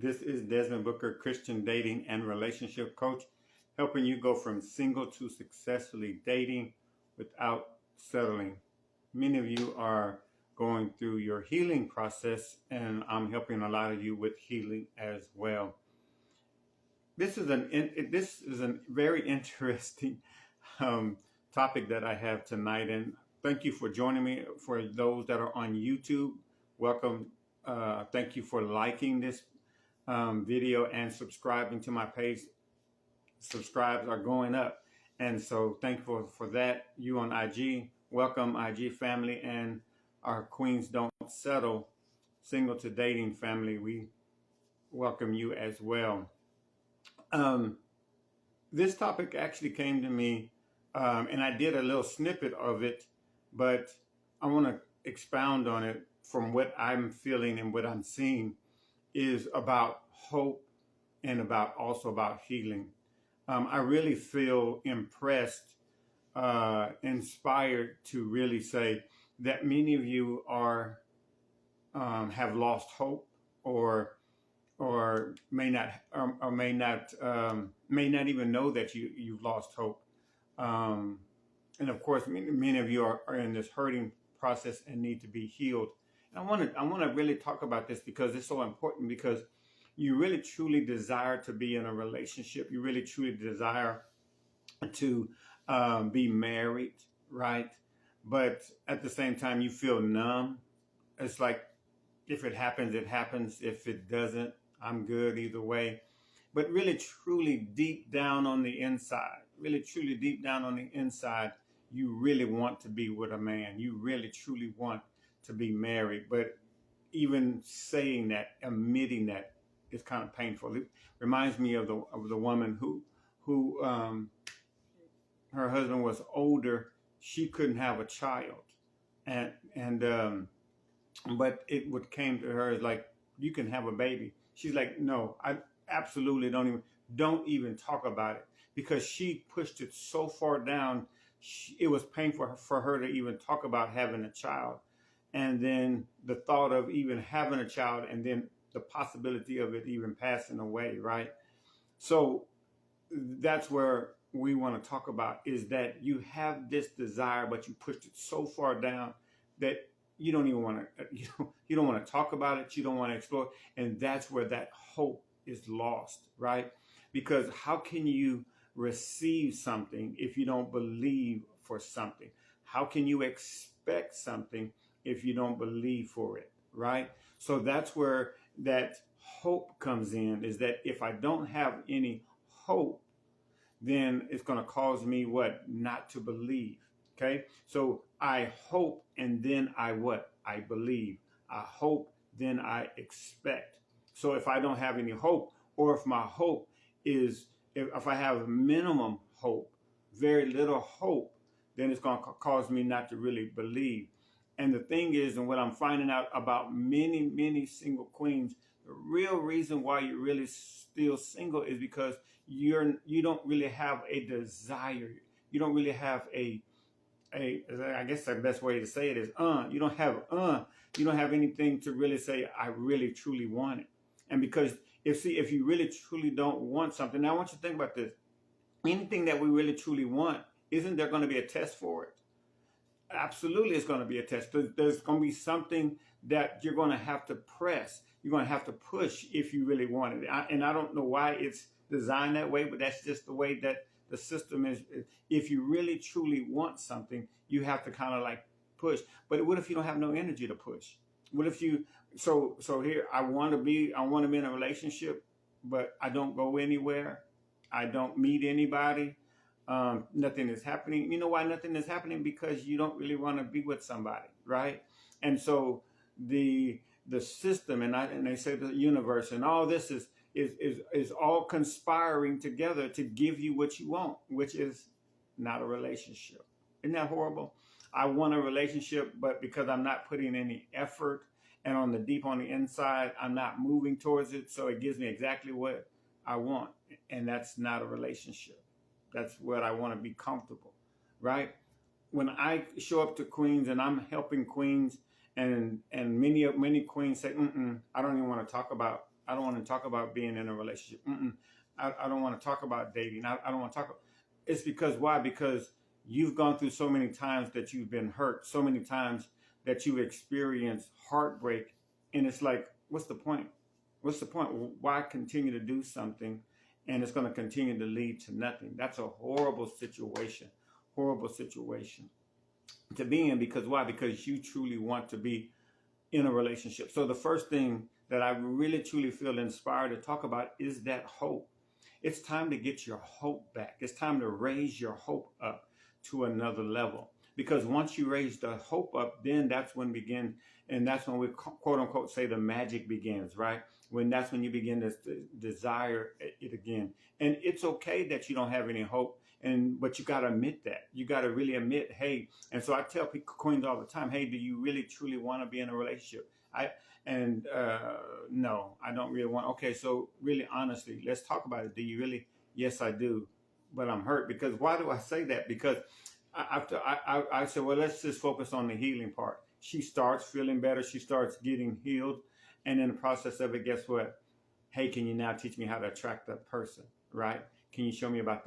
This is Desmond Booker, Christian dating and relationship coach, helping you go from single to successfully dating without settling. Many of you are going through your healing process, and I'm helping a lot of you with healing as well. This is a very interesting topic that I have tonight, and thank you for joining me. For those that are on YouTube, welcome. Thank you for liking this video and subscribing to my page. Subscribes are going up, and so thankful for that. You on IG, welcome IG family, and our Queens Don't Settle single to dating family. We welcome you as well. This topic actually came to me, and I did a little snippet of it, but I want to expound on it from what I'm feeling and what I'm seeing is about hope and also about healing. I really feel impressed, inspired to really say that many of you are have lost hope, or may not may not even know that you've lost hope. And of course, many of you are in this hurting process and need to be healed. And I want to really talk about this because it's so important, because you really truly desire to be in a relationship. You really truly desire to be married, right? But at the same time, you feel numb. It's like, if it happens, it happens. If it doesn't, I'm good either way. But really, truly deep down on the inside, you really want to be with a man. You really, truly want to be married. But even saying that, admitting that, is kind of painful. It reminds me of the woman who her husband was older. She couldn't have a child, but it would came to her as like, you can have a baby. She's like, no, I absolutely don't even talk about it, because she pushed it so far down. It was painful for her to even talk about having a child. And then the thought of even having a child, and then the possibility of it even passing away, right? So that's where we want to talk about, is that you have this desire, but you pushed it so far down that you don't even want to, you don't want to talk about it. You don't want to explore. And that's where that hope is lost, right? Because how can you receive something if you don't believe for something? How can you expect something if you don't believe for it, right? So that's where that hope comes in, is that if I don't have any hope, then it's going to cause me what? Not to believe. Okay. So I hope, and then I what? I believe. I hope, then I expect. So if I don't have any hope, or if my hope is, if I have minimum hope, very little hope, then it's going to cause me not to really believe. And the thing is, and what I'm finding out about many single queens, the real reason why you're really still single is because you don't really have a desire. You don't really have I guess the best way to say it is, you don't have anything to really say, I really truly want it. And because if you really truly don't want something, now I want you to think about this. Anything that we really truly want, isn't there going to be a test for it? Absolutely, it's going to be a test. There's going to be something that you're going to have to press. You're going to have to push if you really want it. And I don't know why it's designed that way, but that's just the way that the system is. If you really truly want something, you have to kind of like push. But what if you don't have no energy to push? What if you, so here, I want to be in a relationship, but I don't go anywhere. I don't meet anybody. Nothing is happening. You know why nothing is happening? Because you don't really want to be with somebody, right? And so the system, and they say the universe, and all this is all conspiring together to give you what you want, which is not a relationship. Isn't that horrible? I want a relationship, but because I'm not putting any effort, and on the inside, I'm not moving towards it, so it gives me exactly what I want, and that's not a relationship. That's what I want to be comfortable, right? When I show up to queens and I'm helping queens, and many queens say, I don't even want to talk about I don't want to talk about being in a relationship. I don't want to talk about dating. I don't want to talk. It's because why? Because you've gone through so many times that you've been hurt, so many times that you've experienced heartbreak, and it's like, what's the point? What's the point? Why continue to do something, and it's going to continue to lead to nothing? That's a horrible situation. Horrible situation to be in, because why? Because you truly want to be in a relationship. So the first thing that I really truly feel inspired to talk about is that hope. It's time to get your hope back. It's time to raise your hope up to another level. Because once you raise the hope up, then that's when and that's when we quote unquote say the magic begins, right? That's when you begin to desire it again. And it's okay that you don't have any hope, but you got to admit that. You got to really admit, hey. And so I tell people, queens, all the time, hey, do you really truly want to be in a relationship? No, I don't really want. Okay, so really, honestly, let's talk about it. Do you really? Yes, I do, but I'm hurt. Because why do I say that? Because I said, well, let's just focus on the healing part. She starts feeling better. She starts getting healed, and in the process of it, guess what? Hey, can you now teach me how to attract that person? Right? Can you show me about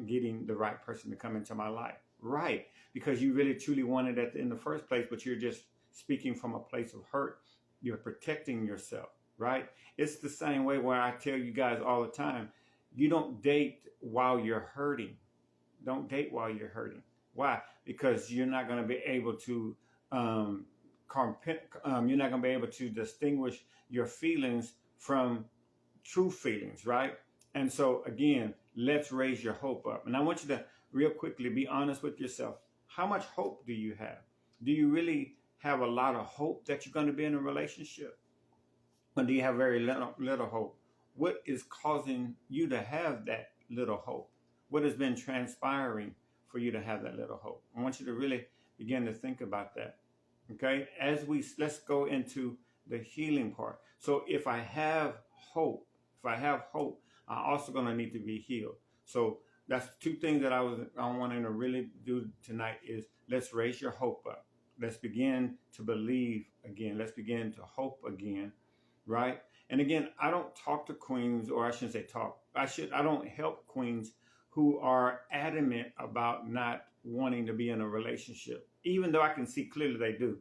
getting the right person to come into my life? Right? Because you really truly wanted it in the first place, but you're just speaking from a place of hurt. You're protecting yourself, right? It's the same way where I tell you guys all the time, you don't date while you're hurting. Don't date while you're hurting. Why? Because you're not going to be able to you're not going to be able to distinguish your feelings from true feelings, right? And so again, let's raise your hope up. And I want you to real quickly be honest with yourself. How much hope do you have? Do you really have a lot of hope that you're going to be in a relationship? Or do you have very little hope? What is causing you to have that little hope? What has been transpiring for you to have that little hope? I want you to really begin to think about that. Okay? Let's go into the healing part. So if I have hope, I'm also going to need to be healed. So that's two things that I'm wanting to really do tonight is let's raise your hope up. Let's begin to believe again. Let's begin to hope again, right? And again, I don't talk to queens, or I shouldn't say talk. I don't help queens who are adamant about not wanting to be in a relationship, even though I can see clearly they do.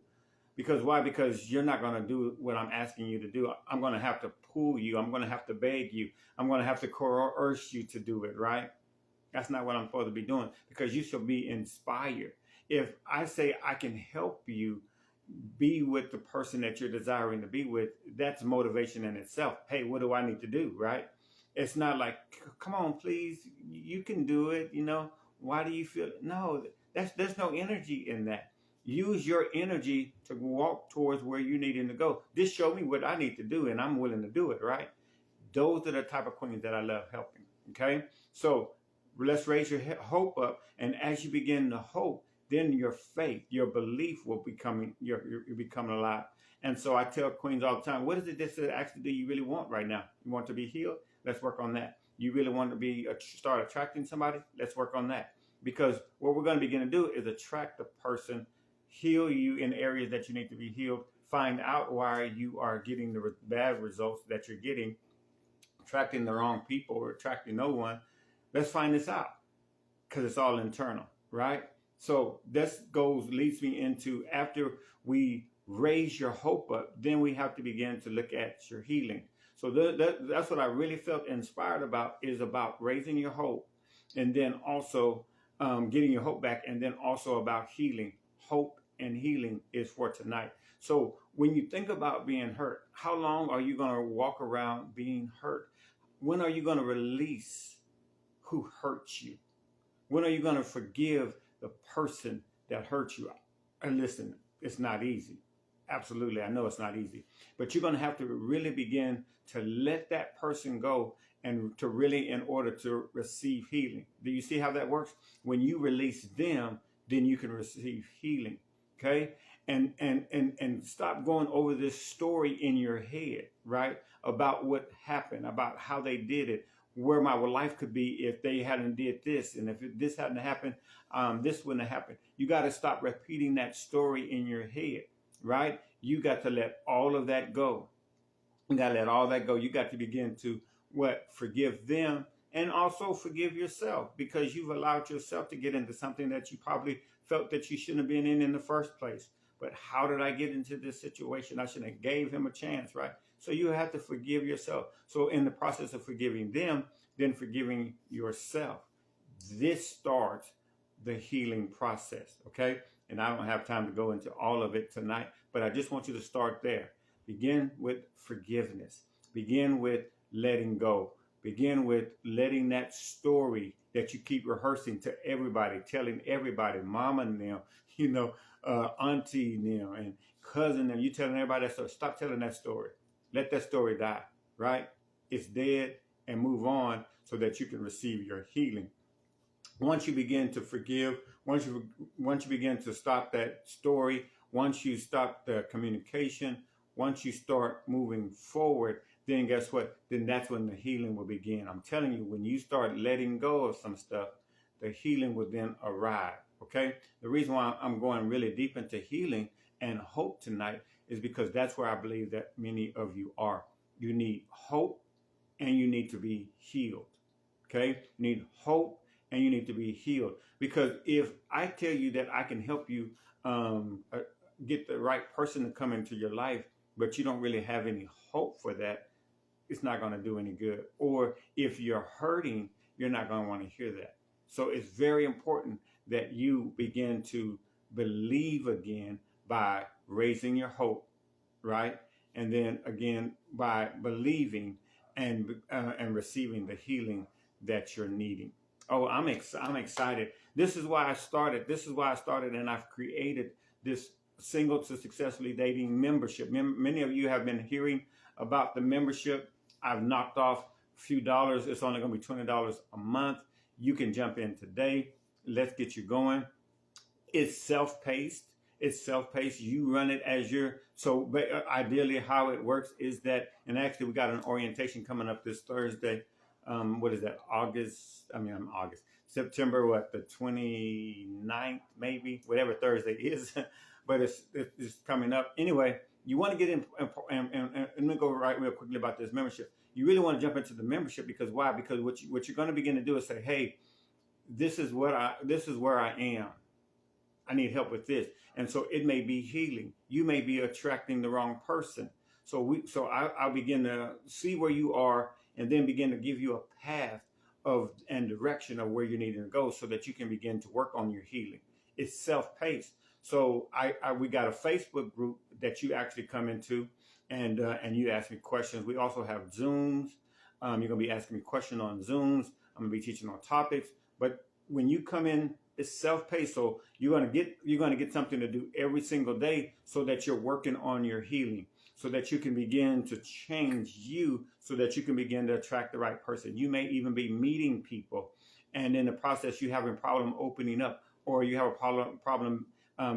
Because why? Because you're not going to do what I'm asking you to do. I'm going to have to pull you. I'm going to have to beg you. I'm going to have to coerce you to do it, right? That's not what I'm supposed to be doing, because you should be inspired. If I say I can help you be with the person that you're desiring to be with, that's motivation in itself. Hey, what do I need to do, right? It's not like, come on, please, you can do it. Why do you feel? No, there's no energy in that. Use your energy to walk towards where you needing to go. Just show me what I need to do, and I'm willing to do it, right? Those are the type of queens that I love helping, okay? So let's raise your hope up, and as you begin to hope, then your faith, your belief will you're becoming alive. And so I tell queens all the time, what is it that actually do you really want right now? You want to be healed? Let's work on that. You really want to start attracting somebody? Let's work on that. Because what we're going to begin to do is attract the person, heal you in areas that you need to be healed, find out why you are getting the bad results that you're getting, attracting the wrong people or attracting no one. Let's find this out, because it's all internal, right? So this leads me into, after we raise your hope up, then we have to begin to look at your healing. So that's what I really felt inspired about, is about raising your hope, and then also getting your hope back, and then also about healing. Hope and healing is for tonight. So when you think about being hurt, how long are you going to walk around being hurt? When are you going to release who hurt you? When are you going to forgive the person that hurt you? And listen, it's not easy. Absolutely, I know it's not easy. But you're going to have to really begin to let that person go, and to really, in order to receive healing. Do you see how that works? When you release them, then you can receive healing. Okay? And stop going over this story in your head, right? About what happened, about how they did it, where my life could be if they hadn't did this, and if this hadn't happened, this wouldn't have happened. You got to stop repeating that story in your head, right? You got to let all of that go. You got to let all that go. You got to begin to what? Forgive them, and also forgive yourself, because you've allowed yourself to get into something that you probably felt that you shouldn't have been in the first place. But how did I get into this situation? I should have gave him a chance, right? So you have to forgive yourself. So in the process of forgiving them, then forgiving yourself, this starts the healing process, okay? And I don't have time to go into all of it tonight, but I just want you to start there. Begin with forgiveness. Begin with letting go. Begin with letting that story that you keep rehearsing to everybody, telling everybody, mama and them, auntie and them, and cousin them. You telling everybody that story. Stop telling that story. Let that story die, right? It's dead, and move on so that you can receive your healing. Once you begin to forgive, once you begin to stop that story, once you stop the communication, once you start moving forward, then guess what? Then that's when the healing will begin. I'm telling you, when you start letting go of some stuff, the healing will then arrive. Okay? The reason why I'm going really deep into healing and hope tonight is because that's where I believe that many of you are. You need hope, and you need to be healed. Okay? You need hope, and you need to be healed. Because if I tell you that I can help you get the right person to come into your life, but you don't really have any hope for that, it's not going to do any good. Or if you're hurting, you're not going to want to hear that. So it's very important that you begin to believe again by raising your hope, right? And then again by believing and receiving the healing that you're needing. Oh, I'm excited. This is why I started. And I've created this Single to Successfully Dating membership. Many of you have been hearing about the membership. I've knocked off a few dollars. It's only going to be $20 a month. You can jump in today. Let's get you going. It's self-paced. You run it as so ideally how it works is that, and actually we got an orientation coming up this Thursday. What is that? September, the 29th, maybe, whatever Thursday is. But it's coming up. Anyway, you want to get in, and let me go right real quickly about this membership. You really want to jump into the membership because why? Because what you're going to begin to do is say, hey, this is where I am. I need help with this. And so it may be healing. You may be attracting the wrong person. So I'll begin to see where you are and then begin to give you a path and direction of where you need to go so that you can begin to work on your healing. It's self-paced. So we got a Facebook group that you actually come into and you ask me questions. We also have Zooms. You're going to be asking me questions on Zooms. I'm going to be teaching on topics. But when you come in, it's self-paced. So you're going to get something to do every single day so that you're working on your healing, so that you can begin to change you, so that you can begin to attract the right person. You may even be meeting people, and in the process, you're having a problem opening up, or you have a problem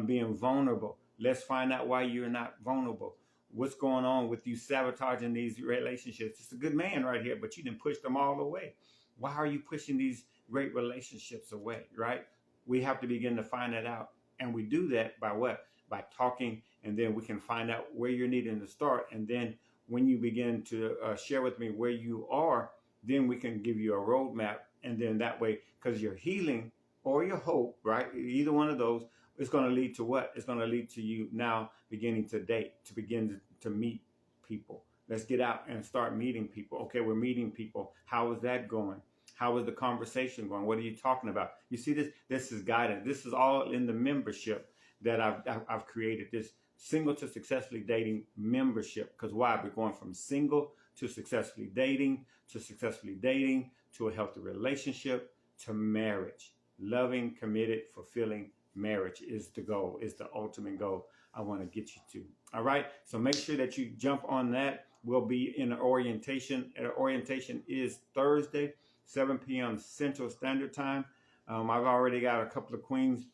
being vulnerable. Let's find out why you're not vulnerable. What's going on with you sabotaging these relationships? It's a good man right here, but you didn't push them all away. Why are you pushing these great relationships away, right? We have to begin to find that out. And we do that by what? By talking, and then we can find out where you're needing to start. And then when you begin to share with me where you are, then we can give you a roadmap. And then that way, because your healing or your hope, right? Either one of those, it's going to lead to what? It's going to lead to you now beginning to date, to begin to meet people. Let's get out and start meeting people. Okay, we're meeting people. How is that going? How is the conversation going? What are you talking about? You see this? This is guidance. This is all in the membership that I've created. This Single to Successfully Dating membership. Because why? We're going from single to successfully dating to a healthy relationship to marriage. Loving, committed, fulfilling marriage is the goal, is the ultimate goal I want to get you to. All right. So make sure that you jump on that. We'll be in an orientation. Orientation is Thursday, 7 p.m. Central Standard Time. I've already got a couple of queens.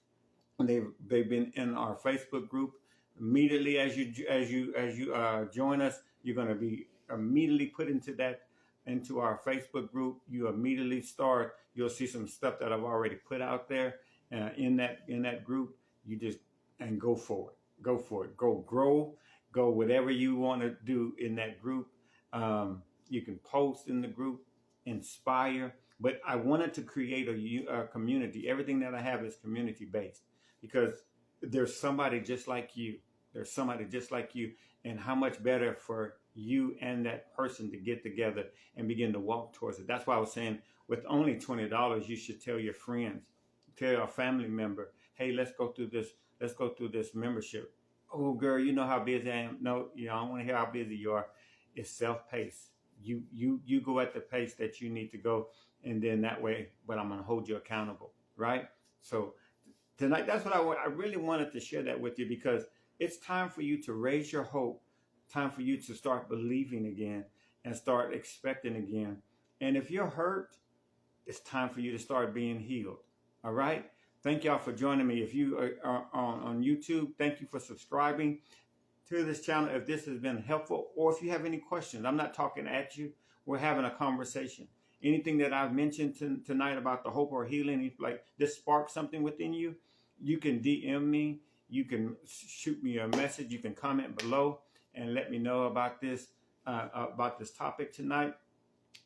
They've been in our Facebook group. Immediately as you join us, you're going to be immediately put into our Facebook group. You immediately start. You'll see some stuff that I've already put out there in that group. You just and go for it. Go for it. Go grow. Go whatever you want to do in that group. You can post in the group, inspire. But I wanted to create a community. Everything that I have is community based because there's somebody just like you. There's somebody just like you. And how much better for you and that person to get together and begin to walk towards it. That's why I was saying with only $20, you should tell your friends, tell a family member, hey, let's go through this. Let's go through this membership. Oh, girl, you know how busy I am. No, I don't want to hear how busy you are. It's self-paced. You go at the pace that you need to go, and then that way, but I'm going to hold you accountable, right? So tonight, that's what I really wanted to share that with you because it's time for you to raise your hope, time for you to start believing again and start expecting again. And if you're hurt, it's time for you to start being healed, all right? Thank y'all for joining me. If you are on YouTube, thank you for subscribing to this channel. If this has been helpful, or if you have any questions, I'm not talking at you. We're having a conversation. Anything that I've mentioned tonight about the hope or healing, like this sparked something within you, you can DM me. You can shoot me a message. You can comment below and let me know about this topic tonight.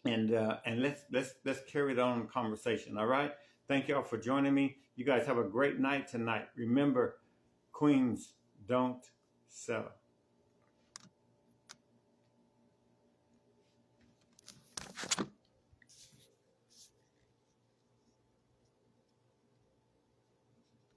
And let's carry it on in conversation. All right. Thank y'all for joining me. You guys have a great night tonight. Remember, queens don't settle.